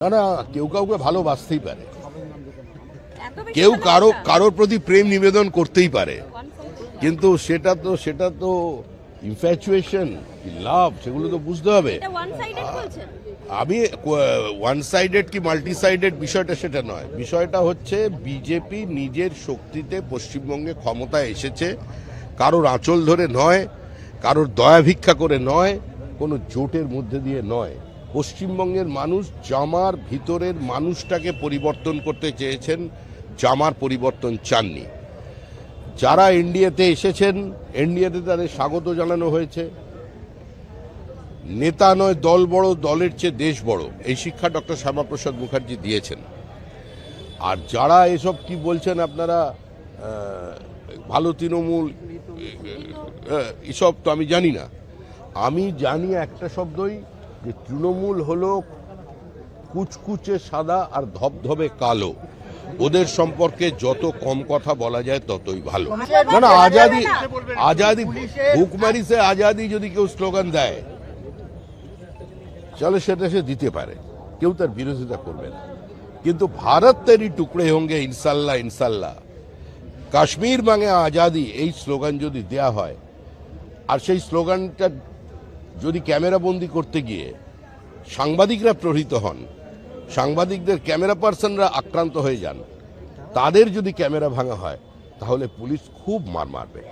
না না, কেউ কাউকে ভালোবাসতেই পারে, কেউ কারোর প্রতি প্রেম নিবেদন করতেই পারে, কিন্তু সেটা তো ইনফ্যাচুয়েশন, লাভ, সেগুলো তো বুঝতে হবে। আমি ওয়ান সাইডেড কি মাল্টি সাইডেড বিষয়টা সেটা নয়, বিষয়টা হচ্ছে বিজেপি নিজের শক্তিতে পশ্চিমবঙ্গে ক্ষমতায় এসেছে, কারোর আঁচল ধরে নয়, কারোর দয়া ভিক্ষা করে নয়, কোনো জোটের মধ্যে দিয়ে নয়। পশ্চিমবঙ্গের মানুষ জামার ভিতরের মানুষটাকে পরিবর্তন করতে চেয়েছেন, জামার পরিবর্তন চাননি। যারা এনডিএতে এসেছেন, এনডিএতে তাদের স্বাগত জানানো হয়েছে। নেতা নয় দল বড়, দলের চেয়ে দেশ বড়, এই শিক্ষা ডক্টর শ্যামাপ্রসাদ মুখার্জি দিয়েছেন। আর যারা এসব কি বলছেন আপনারা, ভালো তৃণমূল, এসব তো আমি জানি না। আমি জানি একটা শব্দই, যে তৃণমূল হলো কুচকুচে সাদা আর ধবধবে কালো। ওদের সম্পর্কে যত কম কথা বলা যায় ততই ভালো। না না, আজাদি হুকমারি সে আজাদি যদি কেউ স্লোগান দেয়, চলে সেটা সে দিতে পারে, কেউ তার বিরোধিতা করবে না। কিন্তু ভারত তেরি টুকরে হোঙ্গে ইনশাল্লাহ ইনশাল্লাহ, কাশ্মীর মাঙে আজাদি, এই স্লোগান যদি দেয়া হয়, আর সেই স্লোগানটা যদি ক্যামেরা বন্দি করতে গিয়ে সাংবাদিকরা প্রহৃত হন, সাংবাদিকদের ক্যামেরা পার্সনরা আক্রান্ত হয়ে যান, তাদের যদি ক্যামেরা ভাঙা হয়, তাহলে পুলিশ খুব মার মারবে।